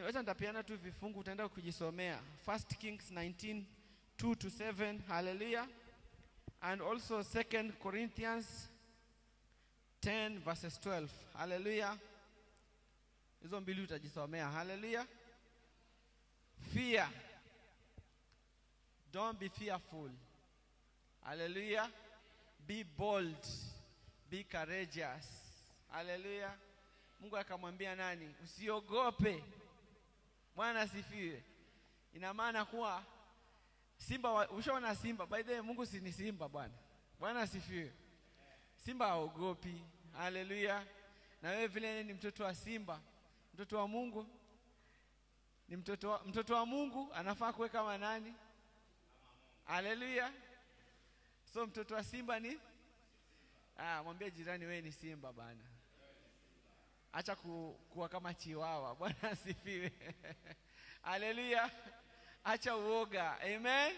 wacha nitapeana tu vifungu utaenda kujisomea. 1 Kings 19:2-7. Hallelujah. And also 2 Corinthians 10:12. Hallelujah. Hizo mbili utajisomea. Hallelujah. Fear. Don't be fearful. Hallelujah. Be bold. Be courageous. Hallelujah. Mungu akamwambia nani? Usiogope. Bwana asifiwe. Ina maana kuwa simba, ushaona simba? By the way, Mungu si ni simba bwana. Bwana asifiwe. Simba haogopi. Hallelujah. Na wewe vile ni mtoto wa simba, mtoto wa Mungu, ni mtoto wa Mungu anafaa kuwe kama nani? Hallelujah. So mtoto wa simba ni mwambie jirani wewe ni simba bana. Acha kuwa kama chiwawa. Bwana asifiwe. Hallelujah. Acha uoga. Amen.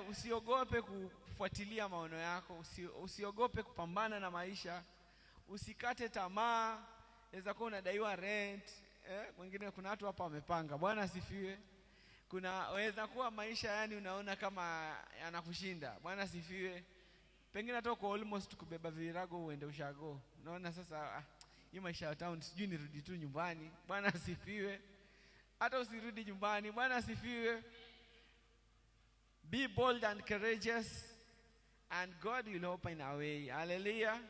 Usiogope kufuatilia maono yako, usiogope kupambana na maisha. Usikate tamaa. Inaweza kuwa unadaiwa rent, wengine kuna watu hapa wamepanga. Bwana asifiwe. Waweza kuwa maisha yani unaona kama yanakushinda. Bwana asifiwe. Pengine hata uko almost kubeba virago uende ushago. Unaona sasa hii maisha ya town sijui nirudi tu nyumbani. Bwana asifiwe. Hata usirudi nyumbani. Bwana asifiwe. Be bold and courageous and God will open a way. Hallelujah.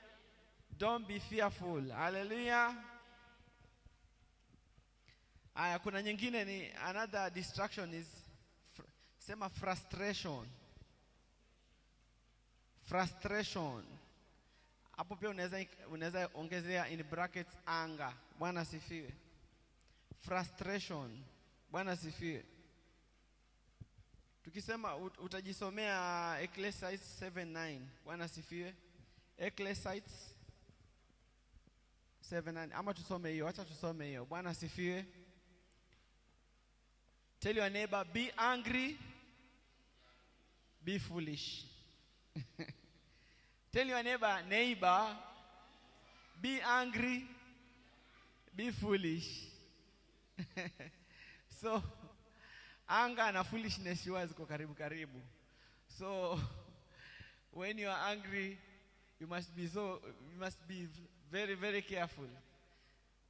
Don't be fearful. Hallelujah. Kuna nyingine ni another distraction is sema frustration. Frustration. Hapo pia unaweza ongezea in brackets anger. Bwana asifiwe. Frustration. Bwana asifiwe. Tukisema utajisomea Ecclesiastes 7:9. Bwana asifiwe. Ecclesiastes 7:9. Ama tusome hiyo, acha tusome hiyo. Bwana asifiwe. Tell your neighbor, be angry, be foolish. Tell your neighbor, be angry, be foolish. So anger na foolishness ziko karibu. So when you are angry, you must be very, very careful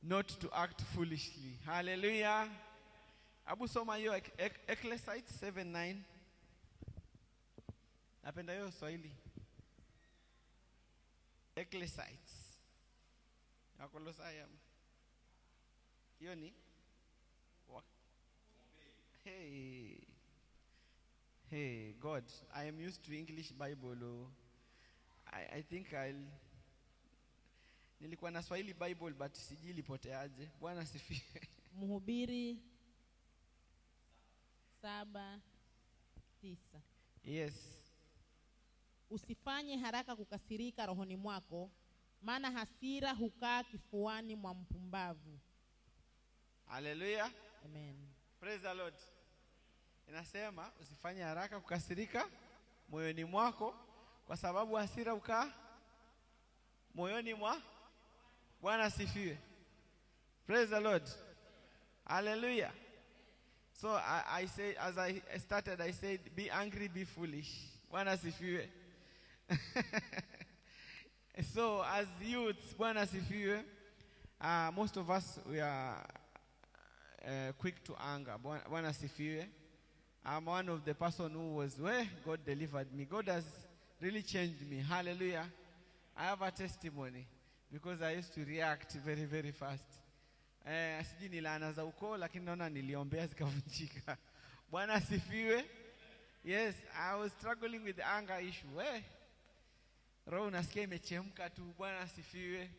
not to act foolishly. Hallelujah. Abu soma hiyo Ecclesiastes 7:9. Napenda hiyo Swahili. Ecclesiastes. Wakolosai. Hiyo ni Hey God, I am used to English Bible. I think nilikuwa na Swahili Bible but sijui lipoteaje. Bwana asifiwe. Mhubiri 7:9. Yes. Usifanye haraka kukasirika rohoni mwako, maana hasira hukaa kifuani mwa mpumbavu. Hallelujah. Amen. Praise the Lord. Inasema usifanye haraka kukasirika moyoni mwako, kwa sababu hasira hukaa moyoni mwa. Bwana asifiwe. Praise the Lord. Hallelujah. So I say, as I started, I said, be angry, be foolish. Bwana asifiwe. So as youths, Bwana asifiwe, most of us we are quick to anger. Bwana asifiwe. I'm one of the person who was where God delivered me. God has really changed me. Hallelujah. I have a testimony because I used to react very, very fast. Sijui ni laana za ukoo lakini naona niliombea zikavunjika. Bwana asifiwe. Yes, I was struggling with the anger issue. Roho nasikia imechemka tu. Bwana asifiwe.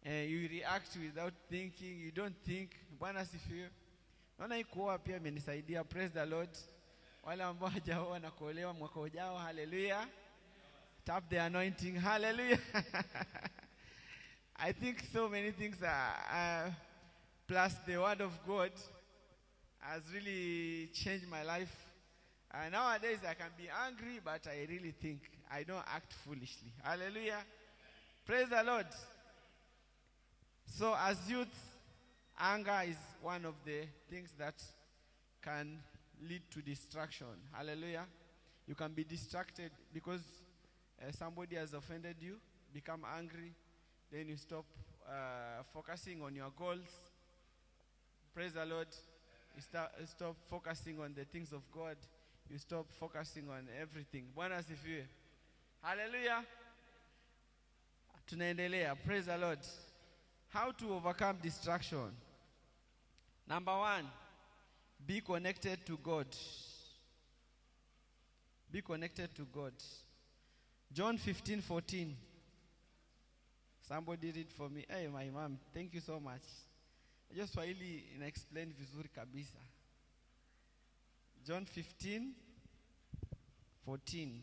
You react without thinking, you don't think. Bwana asifiwe. Naona hii kuoa pia imenisaidia. Praise the Lord. Wale ambao hawajaoa na kuolewa mwaka ujao, hallelujah. Tap the anointing, hallelujah. I think so many things are plus the word of God has really changed my life. Nowadays I can be angry, but I really think. I don't act foolishly. Hallelujah. Praise the Lord. So as youth, Anger is one of the things that can lead to distraction. Hallelujah. You can be distracted because somebody has offended you, become angry, then you stop focusing on your goals. Praise the Lord. You stop focusing on the things of God. You stop focusing on everything. Bwana asifiwe. Hallelujah. Tunaendelea. Praise the Lord. How to overcome distraction? Number 1, be connected to God. Be connected to God. John 15:14. Somebody read for me. Hey, my mom, thank you so much. Just Swahili ina-explain vizuri kabisa. John 15:14.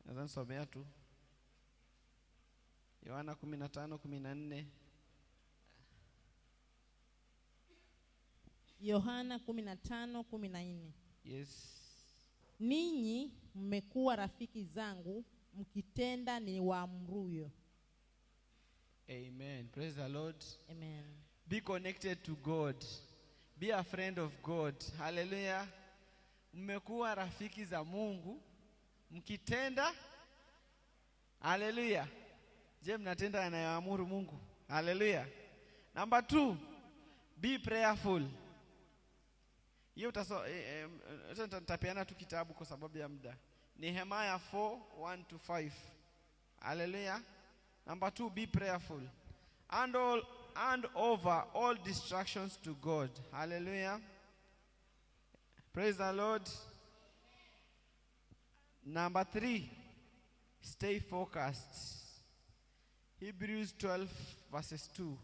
Nazan somea tu. Yohana 15:14. Yohana 15:14. Yes. Ninyi mmekuwa rafiki zangu mkitenda ni waamruyo. Amen. Praise the Lord. Amen. Be connected to God. Be a friend of God. Hallelujah. Mmekuwa rafiki za Mungu mkitenda. Hallelujah. Je, mnatenda anayoamuru Mungu? Hallelujah. Number 2, be prayerful. Hiyo nitapeana tu kitabu kwa sababu ya muda. Nehemiah 4:1-5. Hallelujah. Number 2, be prayerful. Hand over all distractions to God. Hallelujah. Praise the Lord. Number 3, stay focused. Hebrews 12:2.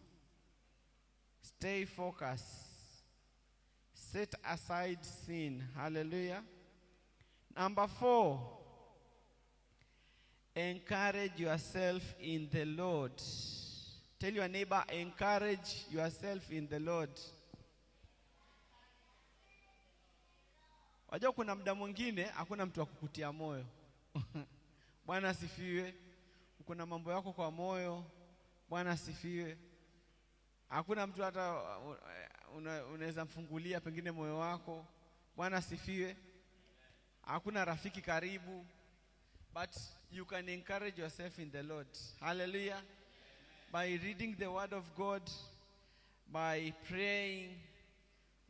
Stay focused. Set aside sin. Hallelujah. Number 4, encourage yourself in the Lord. Tell your neighbor, encourage yourself in the Lord. Wajua kuna muda mwingine hakuna mtu wa kukutia moyo. Bwana asifiwe. Kuna mambo yako kwa moyo. Bwana asifiwe. Hakuna mtu hata unaweza mfungulia pengine moyo wako. Bwana asifiwe. Hakuna rafiki karibu. But you can encourage yourself in the Lord. Hallelujah. By reading the word of God, by praying,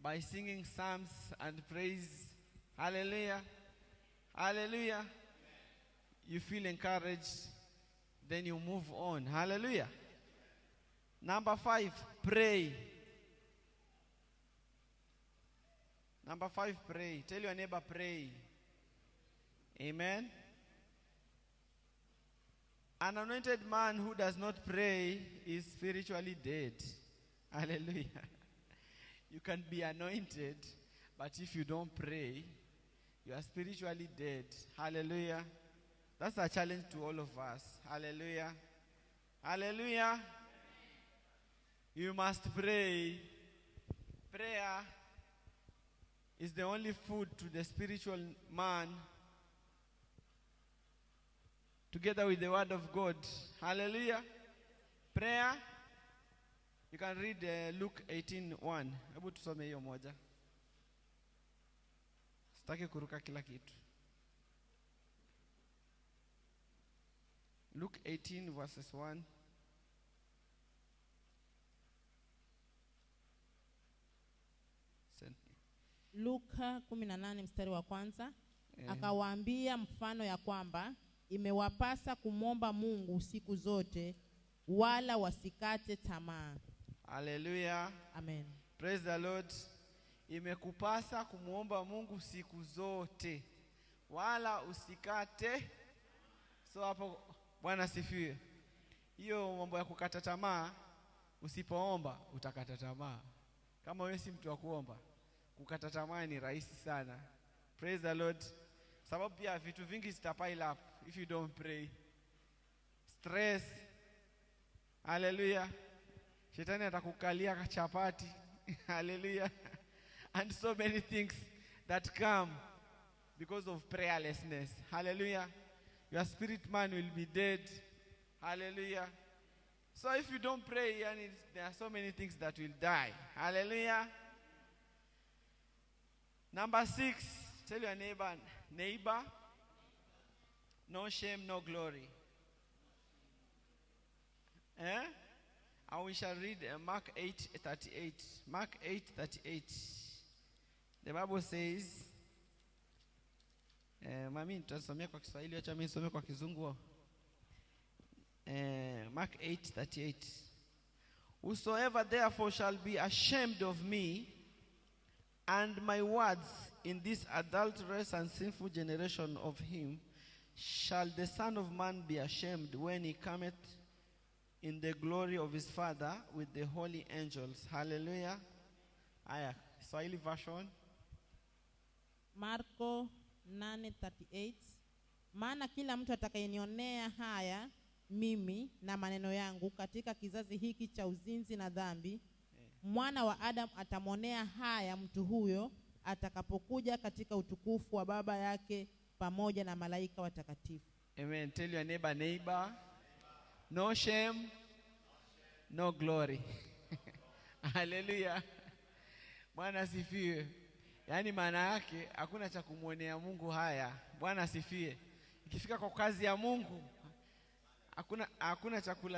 by singing psalms and praise. Hallelujah. Hallelujah. You feel encouraged, then you move on. Hallelujah. Number 5, pray. Number 5, pray. Tell your neighbor, pray. Amen. An anointed man who does not pray is spiritually dead. Hallelujah. You can be anointed, but if you don't pray, you are spiritually dead. Hallelujah. That's a challenge to all of us. Hallelujah. Hallelujah. You must pray. Prayer is the only food to the spiritual man, together with the word of God. Hallelujah. Prayer. You can read Luke 18:1. Hebu tusome hiyo moja. Sitaki kuruka kila kitu. Luke 18:1. Luka 18:1. Akawaambia mfano ya kwamba imewapasa kumwomba Mungu siku zote wala wasikate tamaa. Hallelujah. Amen. Praise the Lord. Imekupasa kumwomba Mungu siku zote wala usikate. So hapo Bwana sifiwe. Hiyo mambo ya kukata tamaa, usipoomba utakata tamaa. Kama wewe si mtu wa kuomba, kukata tamaa ni rahisi sana. Praise the Lord. Sababu pia vitu vingi zitapile up if you don't pray. Stress. Hallelujah. Shetani atakukalia kachapati. Hallelujah. And so many things that come because of prayerlessness. Hallelujah. Your spirit man will be dead. Hallelujah. So if you don't pray, and there are so many things that will die. Hallelujah. Number 6, tell your neighbor, no shame, no glory. And we shall read Mark 8:38. Mark 8:38. The Bible says, mami nitasomea kwa Kiswahili, acha mimi nisome kwa Kizungu. Mark 8:38. Whosoever therefore shall be ashamed of me and my words in this adulterous and sinful generation, of him shall the Son of Man be ashamed when he cometh in the glory of his Father with the holy angels. Hallelujah. Aya, Swahili version. Marko 8:38. Maana kila mtu atakayenionea haya mimi na maneno yangu katika kizazi hiki cha uzinzi na dhambi, Mwana wa Adam atamonea haya mtu huyo atakapokuja katika utukufu wa Baba yake pamoja na malaika watakatifu. Amen. Tell your neighbor, no shame, no glory. Hallelujah. Bwana asifiwe. Yaani maana yake hakuna cha kumuonea Mungu haya. Bwana asifiwe. Ikifika kwa kazi ya Mungu hakuna chakula